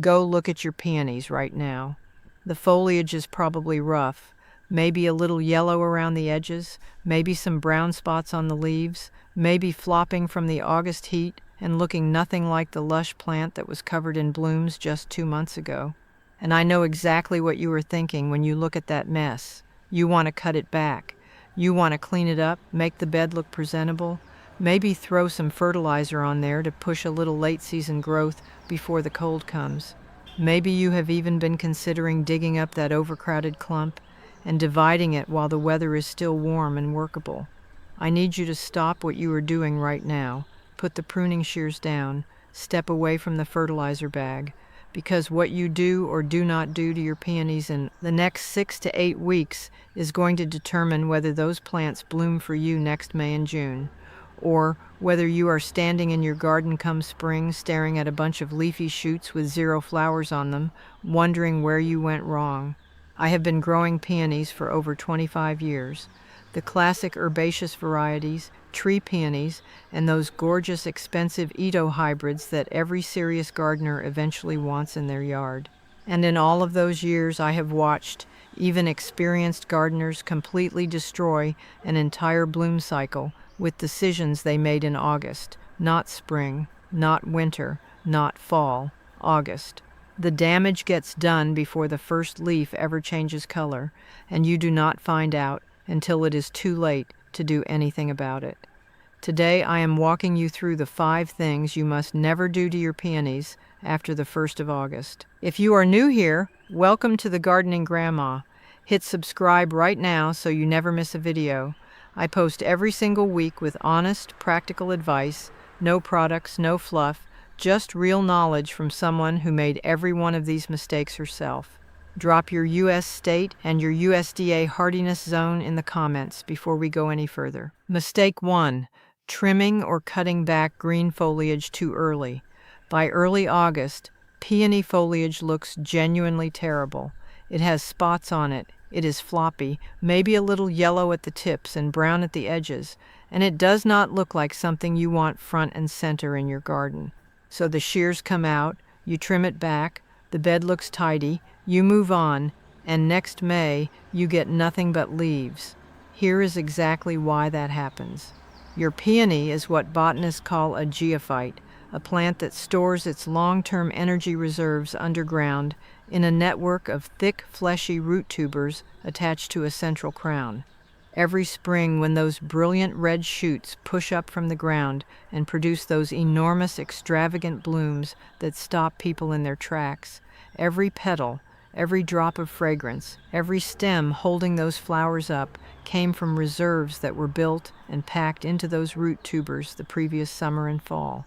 Go look at your peonies right now. The foliage is probably rough, maybe a little yellow around the edges, maybe some brown spots on the leaves, maybe flopping from the August heat and looking nothing like the lush plant that was covered in blooms just 2 months ago. And I know exactly what you are thinking when you look at that mess. You want to cut it back. You want to clean it up, make the bed look presentable, maybe throw some fertilizer on there to push a little late-season growth before the cold comes. Maybe you have even been considering digging up that overcrowded clump and dividing it while the weather is still warm and workable. I need you to stop what you are doing right now, put the pruning shears down, step away from the fertilizer bag, because what you do or do not do to your peonies in the next 6 to 8 weeks is going to determine whether those plants bloom for you next May and June, or whether you are standing in your garden come spring staring at a bunch of leafy shoots with 0 flowers on them, wondering where you went wrong. I have been growing peonies for over 25 years. The classic herbaceous varieties, tree peonies, and those gorgeous expensive Itoh hybrids that every serious gardener eventually wants in their yard. And in all of those years I have watched even experienced gardeners completely destroy an entire bloom cycle with decisions they made in August, not spring, not winter, not fall, August. The damage gets done before the first leaf ever changes color, and you do not find out until it is too late to do anything about it. Today I am walking you through the 5 things you must never do to your peonies after the 1st of August. If you are new here, welcome to the Gardening Grandma. Hit subscribe right now so you never miss a video. I post every single week with honest, practical advice, no products, no fluff, just real knowledge from someone who made every one of these mistakes herself. Drop your U.S. state and your USDA hardiness zone in the comments before we go any further. Mistake 1. Trimming or cutting back green foliage too early. By early August, peony foliage looks genuinely terrible. It has spots on it, it is floppy, maybe a little yellow at the tips and brown at the edges, and it does not look like something you want front and center in your garden. So the shears come out, you trim it back, the bed looks tidy, you move on, and next May you get nothing but leaves. Here is exactly why that happens. Your peony is what botanists call a geophyte, a plant that stores its long-term energy reserves underground in a network of thick, fleshy root tubers attached to a central crown. Every spring, when those brilliant red shoots push up from the ground and produce those enormous, extravagant blooms that stop people in their tracks, every petal, every drop of fragrance, every stem holding those flowers up came from reserves that were built and packed into those root tubers the previous summer and fall.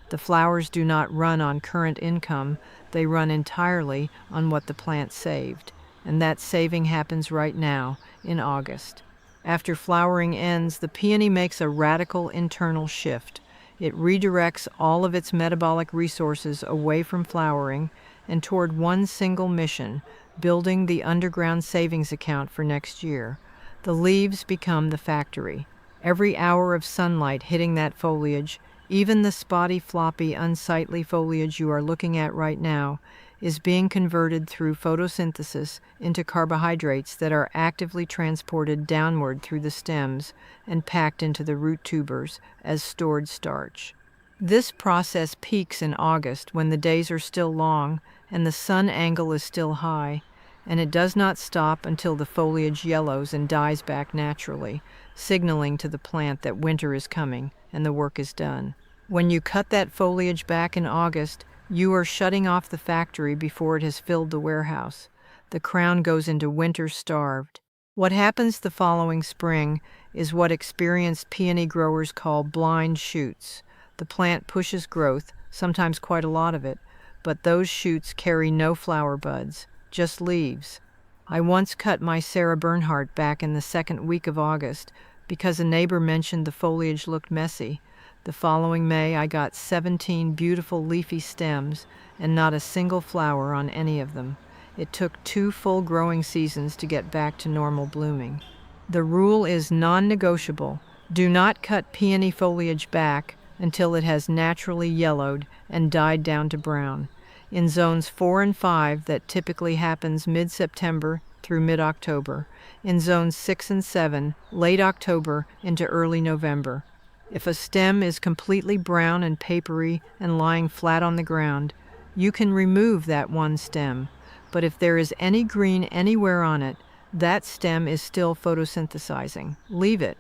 The flowers do not run on current income, they run entirely on what the plant saved. And that saving happens right now, in August. After flowering ends, the peony makes a radical internal shift. It redirects all of its metabolic resources away from flowering and toward one single mission, building the underground savings account for next year. The leaves become the factory. Every hour of sunlight hitting that foliage, even the spotty, floppy, unsightly foliage you are looking at right now, is being converted through photosynthesis into carbohydrates that are actively transported downward through the stems and packed into the root tubers as stored starch. This process peaks in August when the days are still long and the sun angle is still high, and it does not stop until the foliage yellows and dies back naturally, signaling to the plant that winter is coming and the work is done. When you cut that foliage back in August, you are shutting off the factory before it has filled the warehouse. The crown goes into winter starved. What happens the following spring is what experienced peony growers call blind shoots. The plant pushes growth, sometimes quite a lot of it, but those shoots carry no flower buds, just leaves. I once cut my Sarah Bernhardt back in the 2nd week of August because a neighbor mentioned the foliage looked messy. The following May, I got 17 beautiful leafy stems and not a single flower on any of them. It took 2 full growing seasons to get back to normal blooming. The rule is non-negotiable. Do not cut peony foliage back until it has naturally yellowed and died down to brown. In zones 4 and 5, that typically happens mid-September through mid-October. In zones 6 and 7, late October into early November. If a stem is completely brown and papery and lying flat on the ground, you can remove that one stem. But if there is any green anywhere on it, that stem is still photosynthesizing. Leave it.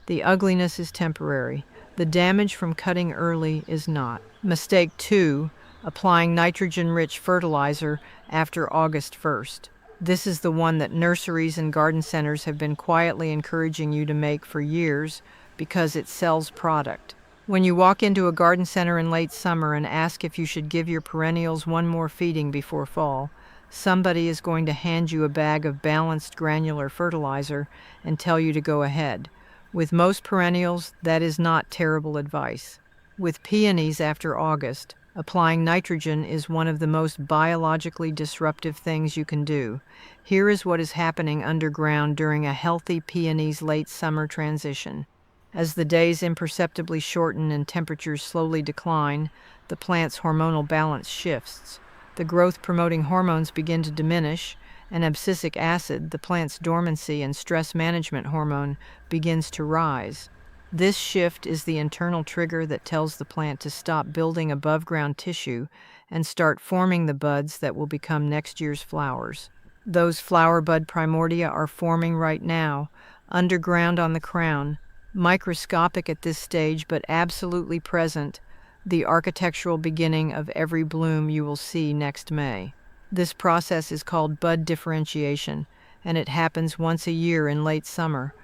The ugliness is temporary. The damage from cutting early is not. Mistake 2. Applying nitrogen-rich fertilizer after August 1st. This is the one that nurseries and garden centers have been quietly encouraging you to make for years because it sells product. When you walk into a garden center in late summer and ask if you should give your perennials one more feeding before fall, somebody is going to hand you a bag of balanced granular fertilizer and tell you to go ahead. With most perennials, that is not terrible advice. With peonies after August, applying nitrogen is one of the most biologically disruptive things you can do. Here is what is happening underground during a healthy peony's late summer transition. As the days imperceptibly shorten and temperatures slowly decline, the plant's hormonal balance shifts. The growth-promoting hormones begin to diminish, and abscisic acid, the plant's dormancy and stress management hormone, begins to rise. This shift is the internal trigger that tells the plant to stop building above-ground tissue and start forming the buds that will become next year's flowers. Those flower bud primordia are forming right now, underground on the crown, microscopic at this stage but absolutely present, the architectural beginning of every bloom you will see next May. This process is called bud differentiation, and it happens once a year in late summer.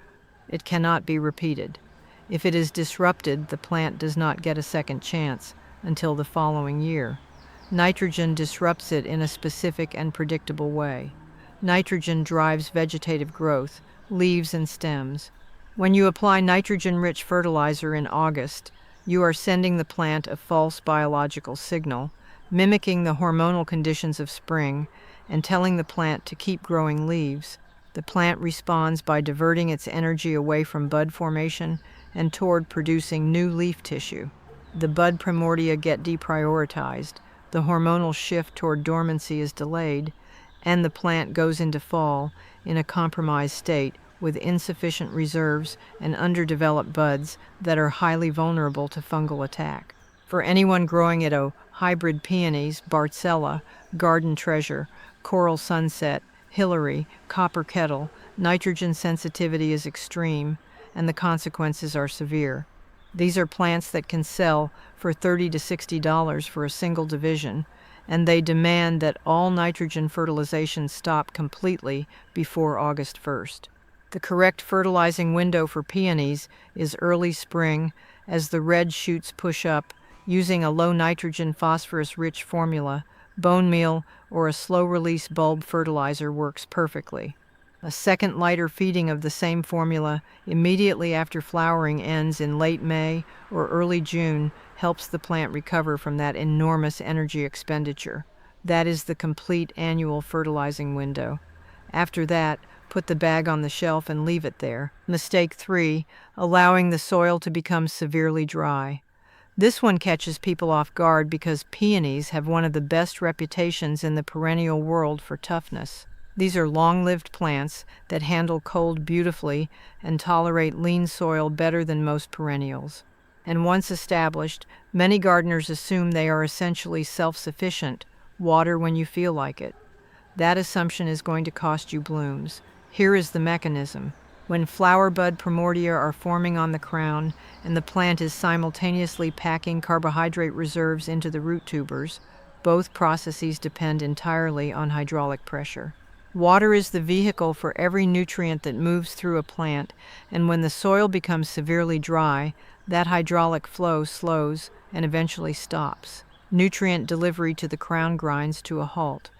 It cannot be repeated. If it is disrupted, the plant does not get a second chance until the following year. Nitrogen disrupts it in a specific and predictable way. Nitrogen drives vegetative growth, leaves and stems. When you apply nitrogen-rich fertilizer in August, you are sending the plant a false biological signal, mimicking the hormonal conditions of spring, and telling the plant to keep growing leaves. The plant responds by diverting its energy away from bud formation and toward producing new leaf tissue. The bud primordia get deprioritized, the hormonal shift toward dormancy is delayed, and the plant goes into fall in a compromised state with insufficient reserves and underdeveloped buds that are highly vulnerable to fungal attack. For anyone growing Itoh hybrid peonies, Bartzella, Garden Treasure, Coral Sunset, Hillary, Copper Kettle, nitrogen sensitivity is extreme, and the consequences are severe. These are plants that can sell for $30 to $60 for a single division, and they demand that all nitrogen fertilization stop completely before August 1st. The correct fertilizing window for peonies is early spring as the red shoots push up, using a low nitrogen phosphorus-rich formula. Bone meal or a slow-release bulb fertilizer works perfectly. A second lighter feeding of the same formula immediately after flowering ends in late May or early June helps the plant recover from that enormous energy expenditure. That is the complete annual fertilizing window. After that, put the bag on the shelf and leave it there. Mistake 3, allowing the soil to become severely dry. This one catches people off guard because peonies have one of the best reputations in the perennial world for toughness. These are long-lived plants that handle cold beautifully and tolerate lean soil better than most perennials. And once established, many gardeners assume they are essentially self-sufficient, water when you feel like it. That assumption is going to cost you blooms. Here is the mechanism. When flower bud primordia are forming on the crown and the plant is simultaneously packing carbohydrate reserves into the root tubers, both processes depend entirely on hydraulic pressure. Water is the vehicle for every nutrient that moves through a plant, and when the soil becomes severely dry, that hydraulic flow slows and eventually stops. Nutrient delivery to the crown grinds to a halt.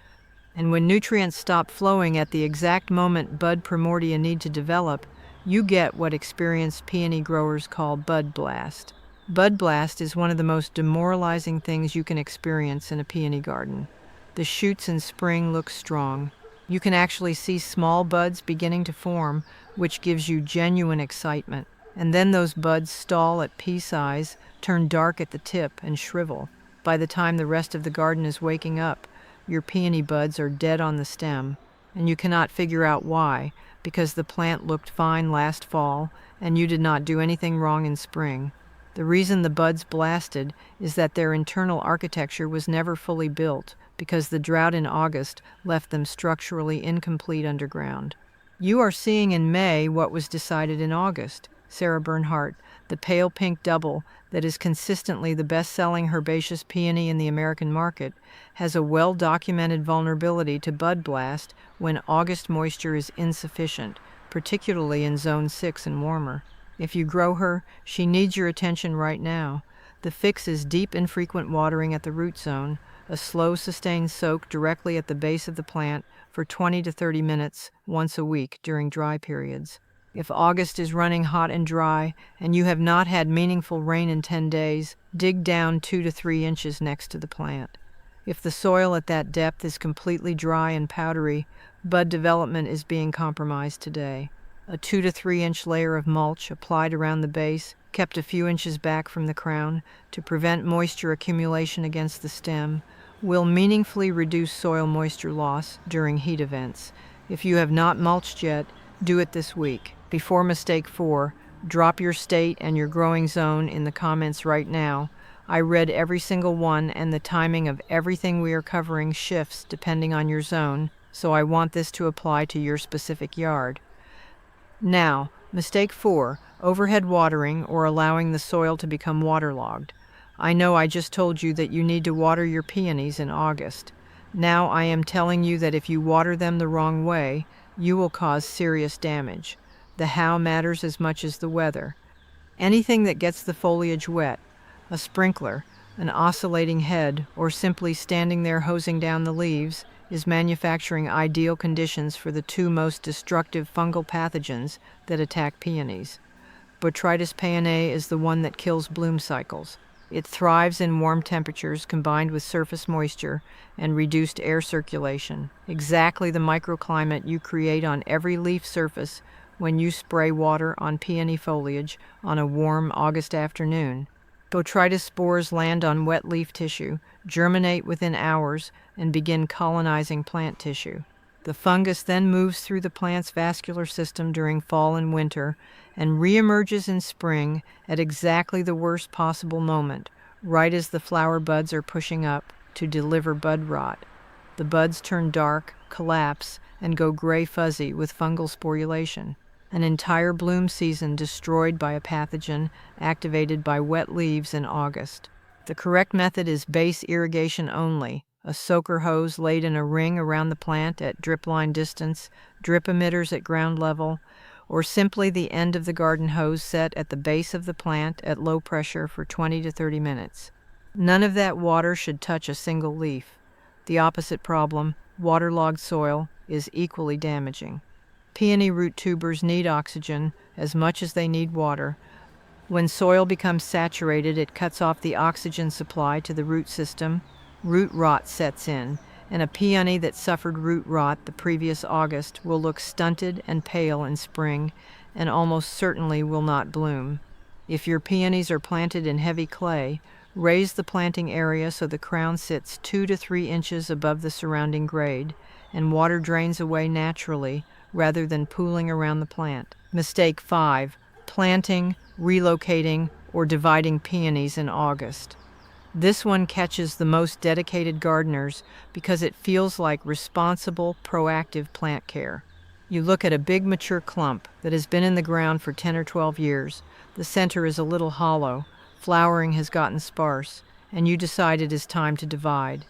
And when nutrients stop flowing at the exact moment bud primordia need to develop, you get what experienced peony growers call bud blast. Bud blast is one of the most demoralizing things you can experience in a peony garden. The shoots in spring look strong. You can actually see small buds beginning to form, which gives you genuine excitement. And then those buds stall at pea size, turn dark at the tip, and shrivel. By the time the rest of the garden is waking up, your peony buds are dead on the stem, and you cannot figure out why, because the plant looked fine last fall and you did not do anything wrong in spring. The reason the buds blasted is that their internal architecture was never fully built because the drought in August left them structurally incomplete underground. You are seeing in May what was decided in August. Sarah Bernhardt, the pale pink double that is consistently the best-selling herbaceous peony in the American market, has a well-documented vulnerability to bud blast when August moisture is insufficient, particularly in Zone 6 and warmer. If you grow her, she needs your attention right now. The fix is deep, infrequent watering at the root zone, a slow, sustained soak directly at the base of the plant for 20 to 30 minutes once a week during dry periods. If August is running hot and dry and you have not had meaningful rain in 10 days, dig down 2 to 3 inches next to the plant. If the soil at that depth is completely dry and powdery, bud development is being compromised today. A 2 to 3 inch layer of mulch applied around the base, kept a few inches back from the crown to prevent moisture accumulation against the stem, will meaningfully reduce soil moisture loss during heat events. If you have not mulched yet, do it this week. Before mistake 4, drop your state and your growing zone in the comments right now. I read every single one, and the timing of everything we are covering shifts depending on your zone, so I want this to apply to your specific yard. Now, mistake 4, overhead watering or allowing the soil to become waterlogged. I know I just told you that you need to water your peonies in August. Now I am telling you that if you water them the wrong way, you will cause serious damage. The how matters as much as the weather. Anything that gets the foliage wet, a sprinkler, an oscillating head, or simply standing there hosing down the leaves, is manufacturing ideal conditions for the 2 most destructive fungal pathogens that attack peonies. Botrytis peonae is the one that kills bloom cycles. It thrives in warm temperatures combined with surface moisture and reduced air circulation, exactly the microclimate you create on every leaf surface when you spray water on peony foliage on a warm August afternoon. Botrytis spores land on wet leaf tissue, germinate within hours, and begin colonizing plant tissue. The fungus then moves through the plant's vascular system during fall and winter and reemerges in spring at exactly the worst possible moment, right as the flower buds are pushing up to deliver bud rot. The buds turn dark, collapse, and go gray fuzzy with fungal sporulation. An entire bloom season destroyed by a pathogen activated by wet leaves in August. The correct method is base irrigation only, a soaker hose laid in a ring around the plant at drip line distance, drip emitters at ground level, or simply the end of the garden hose set at the base of the plant at low pressure for 20 to 30 minutes. None of that water should touch a single leaf. The opposite problem, waterlogged soil, is equally damaging. Peony root tubers need oxygen as much as they need water. When soil becomes saturated, it cuts off the oxygen supply to the root system. Root rot sets in, and a peony that suffered root rot the previous August will look stunted and pale in spring and almost certainly will not bloom. If your peonies are planted in heavy clay, raise the planting area so the crown sits 2 to 3 inches above the surrounding grade and water drains away naturally rather than pooling around the plant. Mistake 5, planting, relocating, or dividing peonies in August. This one catches the most dedicated gardeners because it feels like responsible, proactive plant care. You look at a big mature clump that has been in the ground for 10 or 12 years. The center is a little hollow, flowering has gotten sparse, and you decide it is time to divide.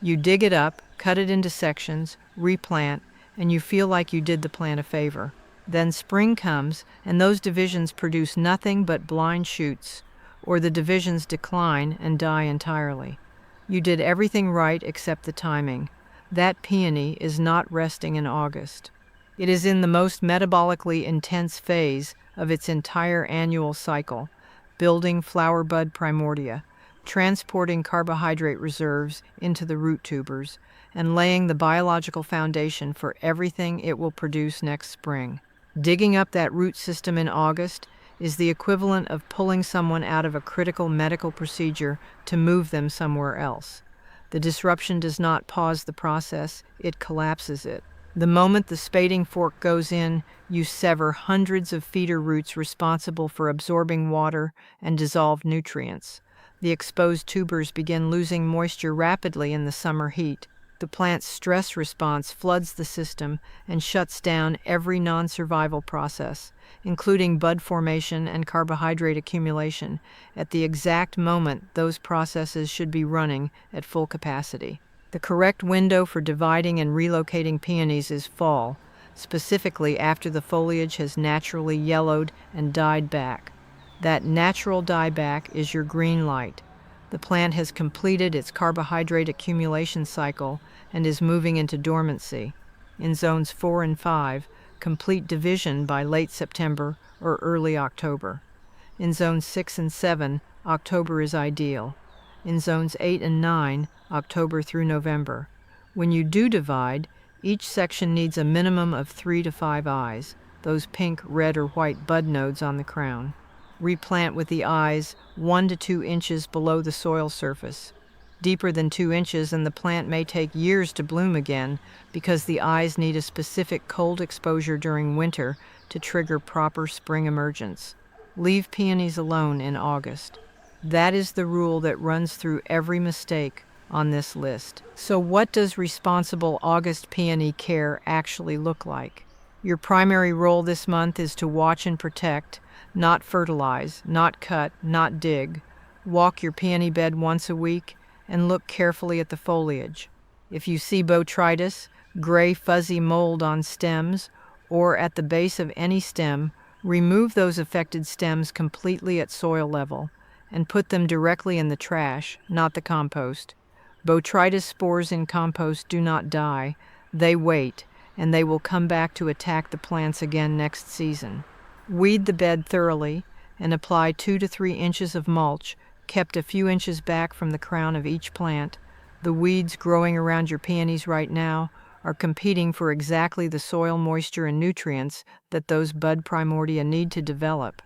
You dig it up, cut it into sections, replant, and you feel like you did the plant a favor. Then spring comes, and those divisions produce nothing but blind shoots, or the divisions decline and die entirely. You did everything right except the timing. That peony is not resting in August. It is in the most metabolically intense phase of its entire annual cycle, building flower bud primordia, transporting carbohydrate reserves into the root tubers, and laying the biological foundation for everything it will produce next spring. Digging up that root system in August is the equivalent of pulling someone out of a critical medical procedure to move them somewhere else. The disruption does not pause the process, it collapses it. The moment the spading fork goes in, you sever hundreds of feeder roots responsible for absorbing water and dissolved nutrients. The exposed tubers begin losing moisture rapidly in the summer heat. The plant's stress response floods the system and shuts down every non-survival process, including bud formation and carbohydrate accumulation, at the exact moment those processes should be running at full capacity. The correct window for dividing and relocating peonies is fall, specifically after the foliage has naturally yellowed and died back. That natural dieback is your green light. The plant has completed its carbohydrate accumulation cycle and is moving into dormancy. In zones 4 and 5, complete division by late September or early October. In zones 6 and 7, October is ideal. In zones 8 and 9, October through November. When you do divide, each section needs a minimum of 3 to 5 eyes, those pink, red, or white bud nodes on the crown. Replant with the eyes 1 to 2 inches below the soil surface. Deeper than 2 inches and the plant may take years to bloom again because the eyes need a specific cold exposure during winter to trigger proper spring emergence. Leave peonies alone in August. That is the rule that runs through every mistake on this list. So what does responsible August peony care actually look like? Your primary role this month is to watch and protect, not fertilize, not cut, not dig. Walk your peony bed once a week and look carefully at the foliage. If you see botrytis, gray fuzzy mold on stems, or at the base of any stem, remove those affected stems completely at soil level and put them directly in the trash, not the compost. Botrytis spores in compost do not die, they wait, and they will come back to attack the plants again next season. Weed the bed thoroughly and apply 2 to 3 inches of mulch, kept a few inches back from the crown of each plant. The weeds growing around your peonies right now are competing for exactly the soil moisture and nutrients that those bud primordia need to develop.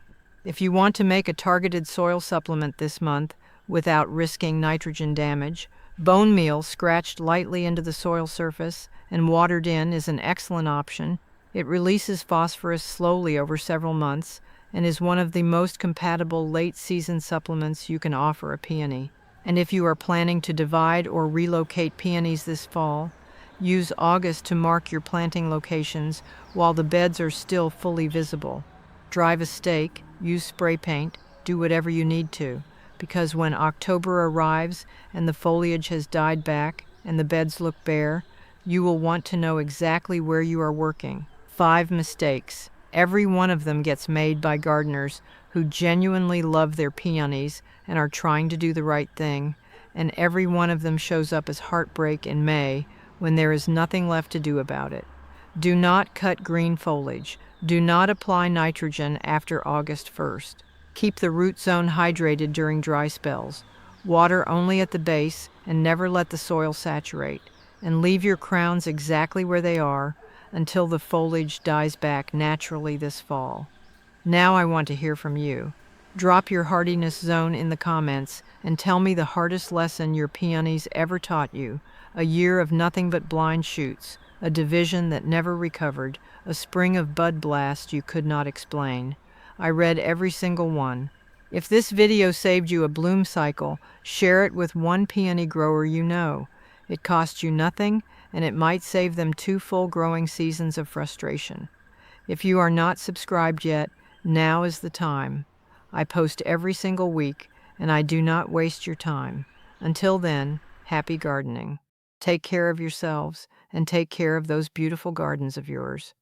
If you want to make a targeted soil supplement this month without risking nitrogen damage, bone meal scratched lightly into the soil surface and watered in is an excellent option. It releases phosphorus slowly over several months and is one of the most compatible late-season supplements you can offer a peony. And if you are planning to divide or relocate peonies this fall, use August to mark your planting locations while the beds are still fully visible. Drive a stake, use spray paint, do whatever you need to, because when October arrives and the foliage has died back and the beds look bare, you will want to know exactly where you are working. 5 mistakes. Every one of them gets made by gardeners who genuinely love their peonies and are trying to do the right thing, and every one of them shows up as heartbreak in May when there is nothing left to do about it. Do not cut green foliage. Do not apply nitrogen after August 1st. Keep the root zone hydrated during dry spells. Water only at the base and never let the soil saturate. And leave your crowns exactly where they are until the foliage dies back naturally this fall. Now I want to hear from you. Drop your hardiness zone in the comments and tell me the hardest lesson your peonies ever taught you. A year of nothing but blind shoots, a division that never recovered, a spring of bud blast you could not explain. I read every single one. If this video saved you a bloom cycle, share it with one peony grower you know. It costs you nothing, and it might save them 2 full growing seasons of frustration. If you are not subscribed yet, now is the time. I post every single week, and I do not waste your time. Until then, happy gardening. Take care of yourselves, and take care of those beautiful gardens of yours.